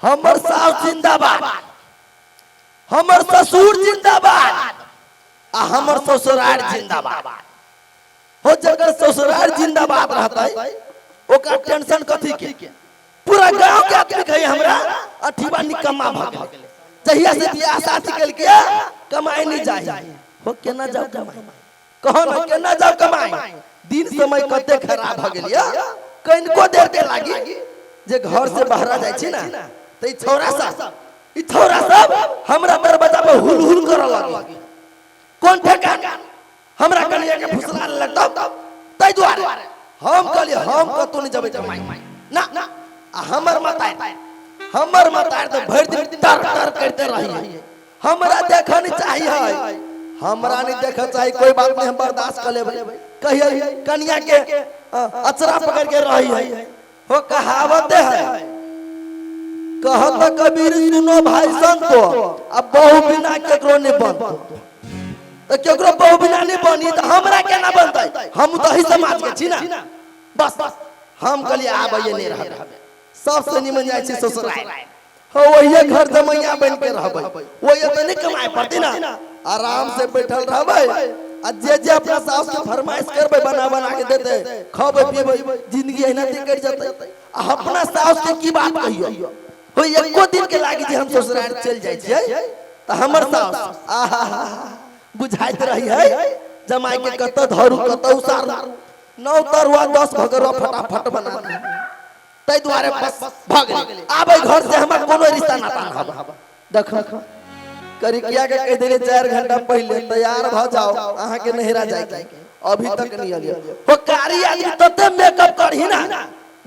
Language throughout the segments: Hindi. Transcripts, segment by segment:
हमर सास जिंदाबाद, हमर ससुर जिंदाबाद, आ हमर ससुराल जिंदाबाद। हो जगर ससुराल जिंदाबाद रहतै ओका टेंशन कथी के? पूरा गांव के आदमी कहे हमरा अठीबा निकम्मा भ गेल। जहिया से बियाह शादी कल के कमाई नहीं जाए हो केना जाओ कमाई? कहो न केना जाओ कमाई? दिन समय कते खराब भ गेल या कनको देर के लागी जे घर से बाहर जाय छी ना त ई छोरा सब हमरा दरवाजा पे हुल हुल करऽ लागी। कोन ठेका हमरा कनिया के फुसला लगता तै दुआरे हम कहली हम कतो नहीं जबै कमाई ना। हमर मातार तो भर दिन तर तर करते रही। हमरा देखा नहीं चाहिए, हमरा नहीं देखा चाहिए। कोई बात नहीं, हम बर्दाश्त कर लेबै। कहिए कनिया के अचरा पकड़ के रही है। हो कहावत है, कहत कबीर सुनो भाई संतो, अब बहु बिना केकरो नहीं बनतो। तो केकरो बहु बिना नहीं बनी तो हमरा केना बनतै? हम तो ही समाज के छी ना। बस हम कहलिए आबैए नहीं रहबे, सबसे निमन जाय छी ससुराल। हो वही घर जमैया बन के रहबै, वही तो नहीं कमाए पड़ती ना। आराम से बैठल रहबै आ जे अपना सास के फरमाइश करबै बना बना के देते, खबै पीबै, जिंदगी एना ती कट जतै। अपना सास के की बात कहियो? हो एको दिन के लागी जे हम ससुराल चल जाय छियै त हमर सास आहा बुझाइत रही है जमाई के कत धरू कत उसारू। 9 तरुआ 10 भगरवा फटाफट बना दी। तै दुआरे बस भाग गेली। आबै घर से हमरा कोनो रिश्ता नाता न हब। देख करिकिया के कह देले 4 घंटा पहले तैयार भ जाओ, अहाँ के नहिरा जाय के अभी तक नहीं आलियो। हो कारी आदमी तते मेकअप करही ना,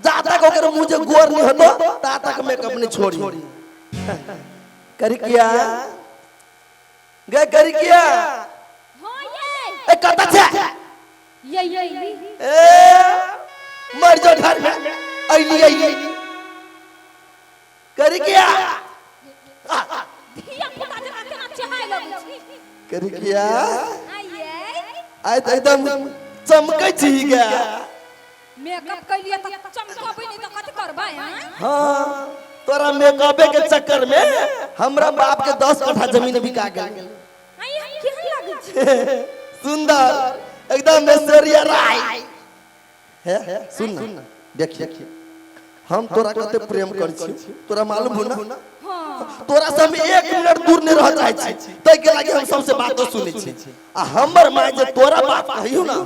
जा तक ओकर मुंह जे गोर नहीं होतो ता तक मेकअप नहीं छोड़ी। करिकिया गे करिकिया हां ये ए कत छे? ये ए मर जो घर में अइली करिकिया धिया पुता जना केना चहाय लगै छी। करिकिया आइए आइ त एकदम चमकै छी गे। मेकअप कइलिए त चमकबै नहीं त कथि करबै? हां तोरा मेकअपे के चक्कर में हमरा बाप के 10 कट्ठा जमीन बिका गेल। आइए केहन लागै छी? सुंदर एकदम ऐश्वर्या राय है। सुन ना देखिए हम तोरा कते प्रेम कर छी, तोरा मालूम हो ना? हां तोरा से हम 1 मिनट दूर नहीं रह जाय छी। तै के लागी हम सबसे बात सुनै छी। आ हमर माय जे तोरा बात कहियो ना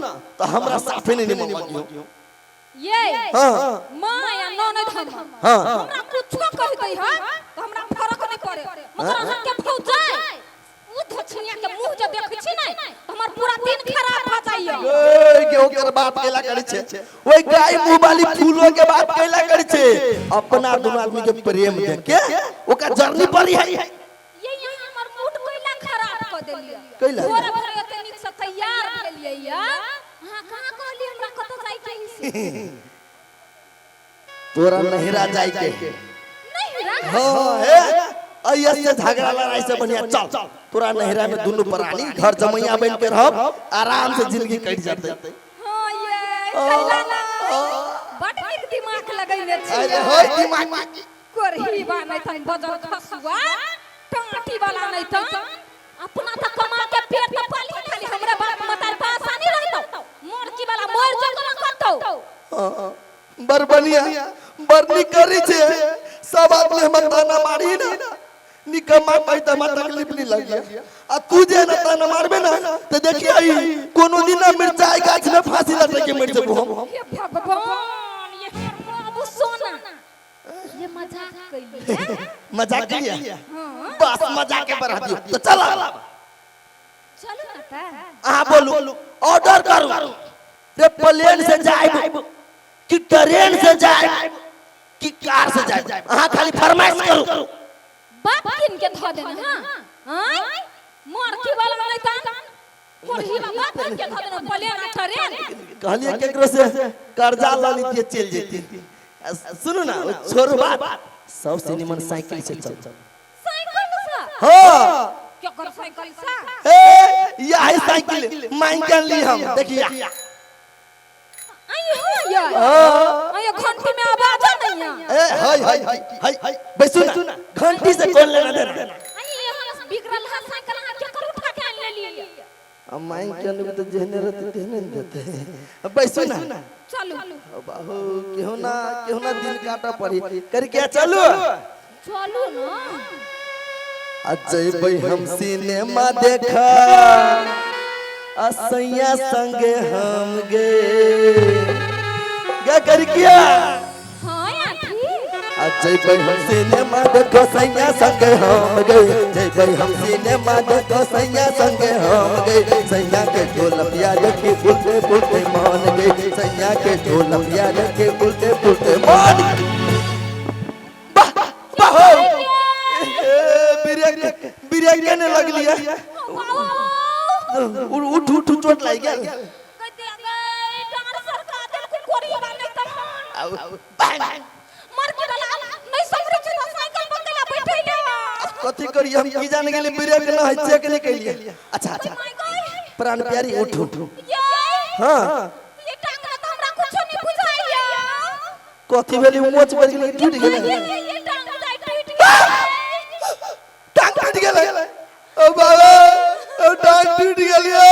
त हमरा साफे नहीं मानियो। ये हां मां या ननद हम हां हमरा कुछो कहि दई ह त हमरा फरक नहीं पड़े। मगर अहाँ के भौजाई उ धछनिया के मुंह जे देखै छी नै त हमर पूरा दिन खराब भ जाइए। ए के ओकर बात केला करै छे? ओई गाय मुंह वाली फूलों के बात केला करै छे? अपना दोनों आदमी के प्रेम देख के ओका जर्नी पर है। ये यहाँ हमर मूड कोइला खराब क देलिए। कैला तोरा भरे एते नीक से तैयार भेलिए या अहाँ कहां कहली हमरा कत जाय के से? तोरा नहिरा जाय के नहिरा? हां हे अइया से झगड़ा लड़ाई से बढ़िया चल तोरा नहिरा में दोनों प्राणी घर जमैया बन के रहब, आराम से जिंदगी कट जाते। हां ये कैला ना बड़ नीक दिमाग लगैले छी। अरे होय दिमाग कोरही बा नहीं त बजल खसुआ टाटी वाला नहीं त अपना त कमा के पेट त पाली खाली हमरा बाप मतार पास नहीं रहतो। मोरकी वाला मोर जगह करतो। बरनी करी छे सब आदमी हम ताना मारी ना निकम्मा कहता मत तकलीफ नहीं लगी। आ तू जे न ताना मारबे ना त देखि आई कोनो दिन मिर्चाई गाछ में फांसी लटके मर जबो हम। हे भगवान ये हमर बाबू सोना ये मजाक कइली। मजाक किया? हां बस मजाक के बढ़ा दियो तो चल चलो ना ता आ बोलू ऑर्डर करू रे प्लेन से जाइब कि ट्रेन से जाइब कि कार से जाइब? हां खाली फरमाइश करू। बाप किन के ध देना हां हां मोरकी वाला नहीं त कोरही वाला बाप किन के ध देना प्लेन आ ट्रेन? कहलिए केकरो से कर्जा ल लीतिए चल जेती। सुनो ना छोरो बात सबसे निमन साइकिल से चल। साइकिल से? हां क्या कर साइकिल से? ए यही साइकिल मांग के ली हम देखिए। आई हो या हां ये घंटी में आवाज नहीं नहीं ए हाय बैसू ना घंटी से कौन लेना देना आई यहाँ बिगड़ल है साइकिल हाथ के कर उठा के ले लिए अब माइन के अनुग तो जेने रहते तेने देते अब बैसू ना चलो बाबू क्यों ना दिन काटा पड़ी कर क्या चलो चलो ना अजय भाई हम सिनेमा देखा असैया संगे हम गए क्या कर किया हां आंटी अजय भाई हम सिनेमा देखो सैया संगे हम गए जय भाई हम सिनेमा देखो सैया संगे हम गए सैया के ढोलपिया रखे फुलते फुलते मान गए सैया के ढोलपिया रखे फुलते फुलते मान बिरिया कहने लग लिया उठ उठ चोट लग गया कहते गए डांस सरकार दिल को कोरिया वाले तक मर के डाला नहीं समझ तो साइकिल बंगला बैठे गया कथी करिए हम की जाने के लिए बिरिया के ना है चेक नहीं कर लिया अच्छा प्राण प्यारी उठ हां ये टांगरा तो हमरा कुछ नहीं बुझाइया कथी भेली मोच बज गेलै टूट गेलै ये टांग टूट गया टांग टूट गेलै ओ बाबा ओ टांग टूट गेलियो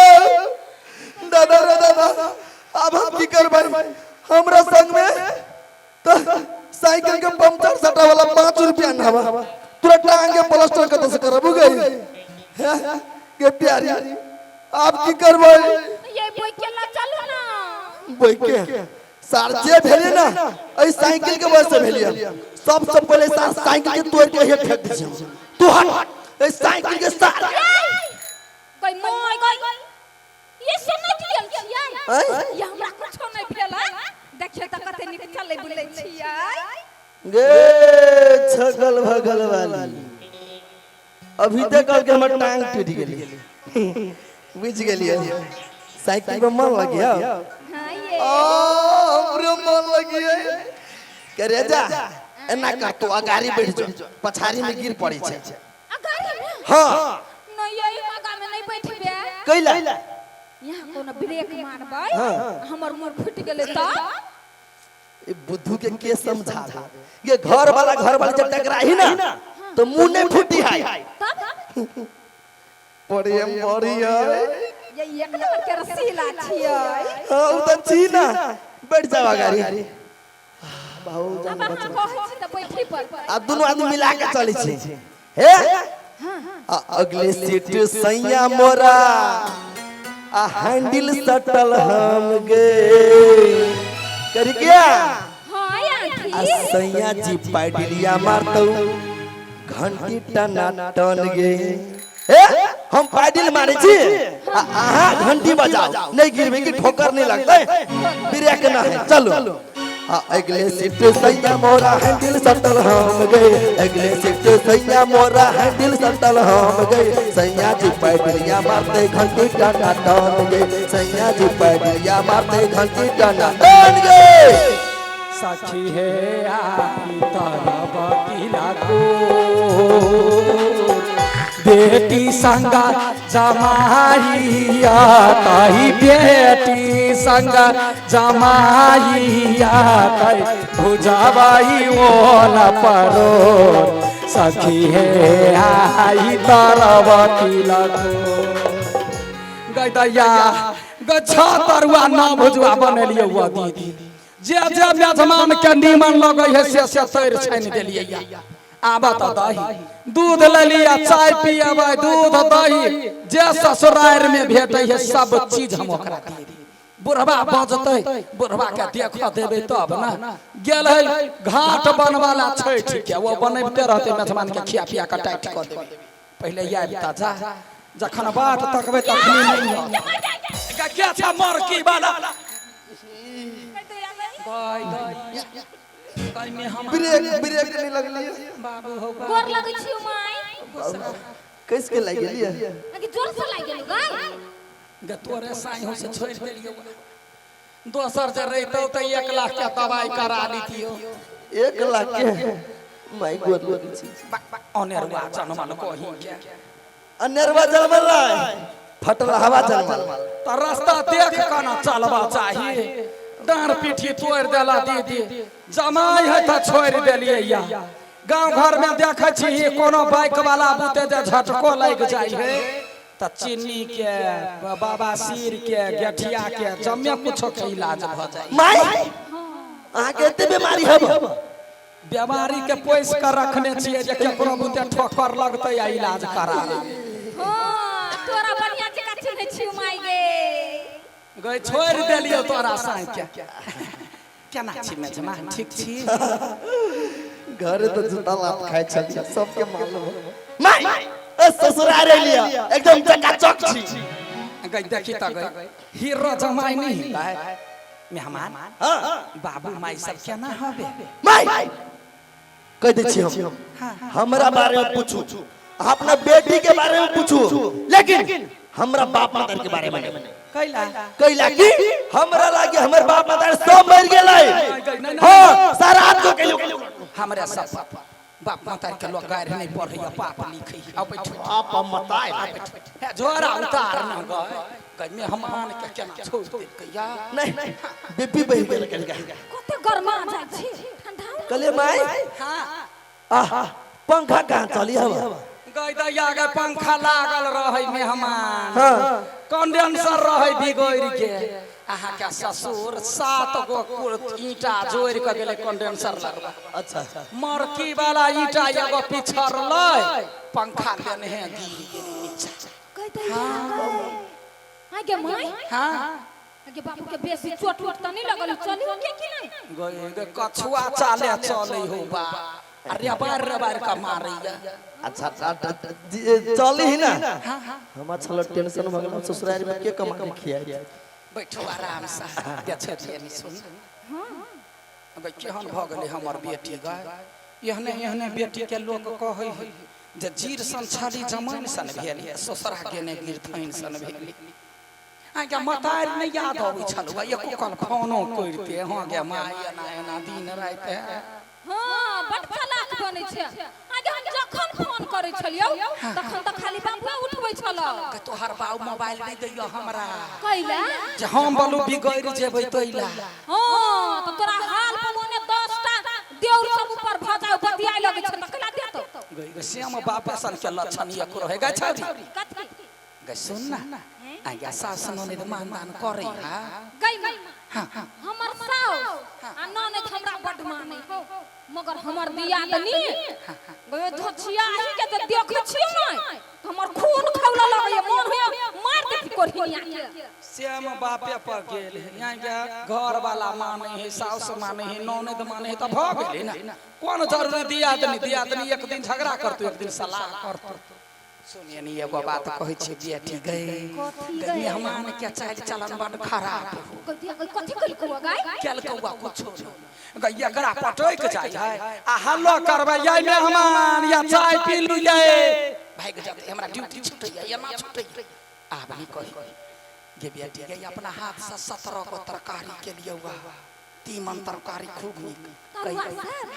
दादा रे दादा अब हम की करबै हमरा संग में तो साइकिल के पंचर सटा वाला 5 रुपया ना हवा तुरंत टांग के प्लास्टर कत से करबू गई के प्यारी आप की करबै ये बोई केला चलो ना बोई के सार जे भेले ना ए साइकिल के वजह से भेलिए सबसे पहले सार साइकिल के तोड़ के हे फेंक दे तू हट ए साइकिल के सार कोई मोय गई ये से नहीं दियल छियै ये हमरा कुछ नहीं भेला देखिए त कते नीक चले बुलै छियै गे छगल भगल वाली अभी तक कल के हमर टांग टूट गेली बुझ गेलिए साइकिल पे मन लग गया हां ये हमरे मन लग गया करे जा एना का तो अगाड़ी बैठ जा पछाड़ी में गिर पड़ी छे अगाड़ी में हां नहीं यही आगा में नहीं बैठबे कैला यहाँ कोनो ब्रेक मारबै हमर मोर फुट गेले त ए बुद्धू के समझा ये घर वाला जब टकराही ना तो मुंह नहीं फूटी है तब पड़े मरिया ये एक नंबर के रसीला छियै हां उ त छी ना बैठ जावा गाड़ी बाऊ अब हम कहै छी त बैठी पर आ दोनों आदमी मिला के चलै छी हे अगले सीट सैया मोरा आ हैंडल सटल हम गए कर क्या हां आंटी आ सैया जी पैडलिया मारतौ घंटी टना टन गे ए हम पैडल मारे छी आहा घंटी बजाओ नहीं गिरबे की ठोकर नहीं लगतै ब्रेक ना है चलो अगले सीट सैया मोरा हैंडल सटल हम गए अगले सीट सैया मोरा हैंडल सटल हम गए सैया जी पैडलिया मारते घंटी टना टन गए सैया जी पैडलिया मारते घंटी टना टन गए साक्षी है आपकी तरफ किला को बेटी संगा जमाइया कही बेटी संगा जमाइया कही भुजाबाई ओला परो सखी है आई तरफ किला को गैया गच्छा तरुआ ना भुजवा बनेलिए हुआ दीदी जे मेजमान के नीमन लगे है से तैर छानि देलिए आबा त दही दूध ले लिया चाय पियाबे दूध दही जे ससुरार में भेटै है सब चीज हम ओकरा दे दी बुढ़वा बजतै बुढ़वा के देख देबे तब ना गेल है घाट बनवाला छैठ के वो बनैबते रहते मेजमान के खिया पिया के टाइट कर देबे पहले याद ता जा जखन बात तकबे तखनी नहीं क्या छ मर की वाला ब्रेक नहीं लगली बाबू हो गोर लगै छी माय कैसे के लग गेलिए कि जोर से लाग गेल गाय ग तोरे साई हो से छोड़ देलियो दोसर जे रहितो त 1 लाख के दवाई करा लीतियो 1 लाख के माय गोर लगी छी अनेरवा जनमल कही के अनेरवा जनमल फटल हवा जनमल त रास्ता देख के ना चलबा चाहिए डांर पीठी तोड़ देला दीदी जमाई है त छोड़ देलिए या गांव घर में देखे छी कोनो बाइक वाला बुते जे झटको लग जाई है त चीनी के बाबा सिर के गेठिया के जम्मे कुछो के इलाज भ जाई माई अहाँ के एते बीमारी हब बीमारी के पोस कर रखने छिए जे केकरो बुते ठोकर लगतै आ इलाज करा हां तोरा बढ़िया जका चिन्है छी माई गे गई छोड़ देलियो तोरा साई के केना छी मेजमान ठीक छी घर तो जूता लात खाए छलिए सबके मालूम माई ए ससुराल रे लिया एकदम चकाचक छी गई देखी त गई हीरो जमाई नहीं है मेहमान हां बाबू माई सब केना हबे माई कह दे छी हम हमरा बारे में पूछू अपना बेटी के बारे में पूछू लेकिन हमरा बाप माता के बारे में कैला की हमरा लागे हमर बाप माता सब मर गेलै हां सारा रात को केलु हमरा सब बाप माता के लोग गायर नहीं पढ़ैया पाप लिखै आ बैठ आप मताई है झोरा उतार न गए मेहमान के केना छोड़ दे कहिया नहीं बीपी बहि गेल कलगा कते गरमा जाय छी ठंडा कले माई हां आहा पंखा कहां चली हम गई दैया के पंखा लागल रहै मेहमान हां कंडेंसर रहै बिगोर के आहा के ससुर 7 गो ईटा जोड़ के गेले कंडेंसर लगबा अच्छा मरकी वाला ईटा एगो पिछड़लै पंखा लेने है गिर गेलै नीचा कह दे आगे माई हां आगे बाबू के बेसी चोट उट त नहीं लगल चली के कि नहीं गए कछुआ चाले चलै हो बा अरे बार का मारैया अच्छा चली ही ना हम छल टेंशन भ गेल ससुराल में के कमा के खियाई बैठो आराम से देखे थे सुन हां केहन भ गेलै हमर बेटी गए एहने बेटी के लोग कहै है जे जीर सन छाली जमान सन भेल ससुरा गेने गिरथैन सन भेल आगे मतार नहीं याद आबै छलवा एको कल फोनो करते हां गे माय एना दिन रात हां बड चालाक बनै छै आगे हम जखन फोन करै छलियौ तखन त खाली बाबू उठबै छल तोहर बाबू मोबाइल नहीं दैयो हमरा कैला जे हम बोलू बिगड़ जेबै तोइला हां त तोरा हाल पवने 10 टा देउर सब ऊपर भजाउ बतियाइ लगै छै त कला देतो गई श्याम बाबा सन के लक्षण एक रहे गा छौरी कथि गई सुन ना आगे सास ननद मान करे गई हां हमर साउस आ ननद हमरा बड मानै हो मगर हमर दियादनी गए धछिया ही के त देख छियो नै हमर खून खौला लगय मन है मार दे कोरहिया के श्याम बापे पर गेल यहाँ के घर वाला माने है सास माने है ननद माने है त भ गेलै ना कोन जरूरी दियादनी एक दिन झगड़ा करतो एक दिन सलाह करतो सुनिए नी एगो बात कहै छै बेटी गई मेहमान के चाल चलन बड़ खराब कथि कल को गाय केल कौआ कुछो गई एकरा पटोक जाय है आ हल्लो करबै ये मेहमान या चाय पी लू ये भाग जाते हमरा ड्यूटी छुटैया या ना छुटैया आब नहीं कहि गे बेटी गई अपना हाथ से 17 गो तरकारी के लिए हुआ तीमन तरकारी खूब नीक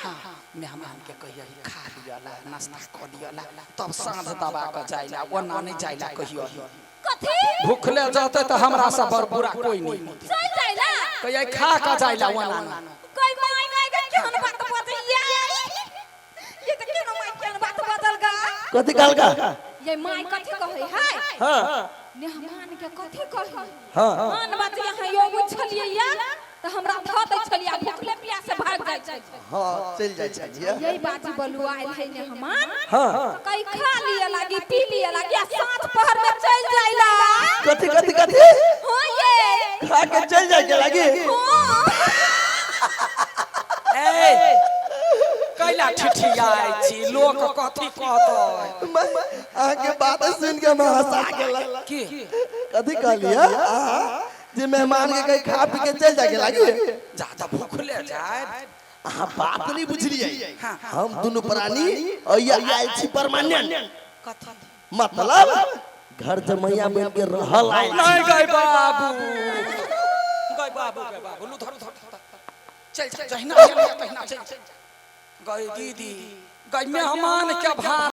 हां मेहमान के कहिया खा लियला नाश्ता कर लियला तब साँझ दबा के जाइला ओना नहीं जाइला कहियो कथि भूखले जाते त हमरा से बड़ बुरा कोई नहीं सही जाइला कहिया खा के जाइला ओना कोई माय नहीं के केहन बात बतैया ये त केहन माय केहन बात बदल गा कथि कहल का ये माय कथि कहै है हां मेहमान के कथि कहै हां मान बात यहाँ यो बुझलिए या त हमरा ध दै छलिया भूखले प्यास से भाग जाय छै हां चल जाय छलिए यही बात बलुआ आइल है मेहमान हां कई खा लिए लागी पी लिए लागी साथ पहर में चल जाइला कथि हां ये खा के चल जाय के लागी ए कैला ठिठियाई छी लोग कथि कहतै आगे बात सुन के मैं हंसा गेल की कथि कहलिए जे मेहमान के कहीं खा पी के चल जाके लागी ज्यादा भूखले जाय अहाँ बात नहीं बुझलिए हम दोनों प्राणी या आयल छी परमानेंट कथि मतलब घर जमैया बन के रहल आयल नहीं गई बाबू लू धर चल जहिना तहिना चल गई दीदी गई मेहमान के भार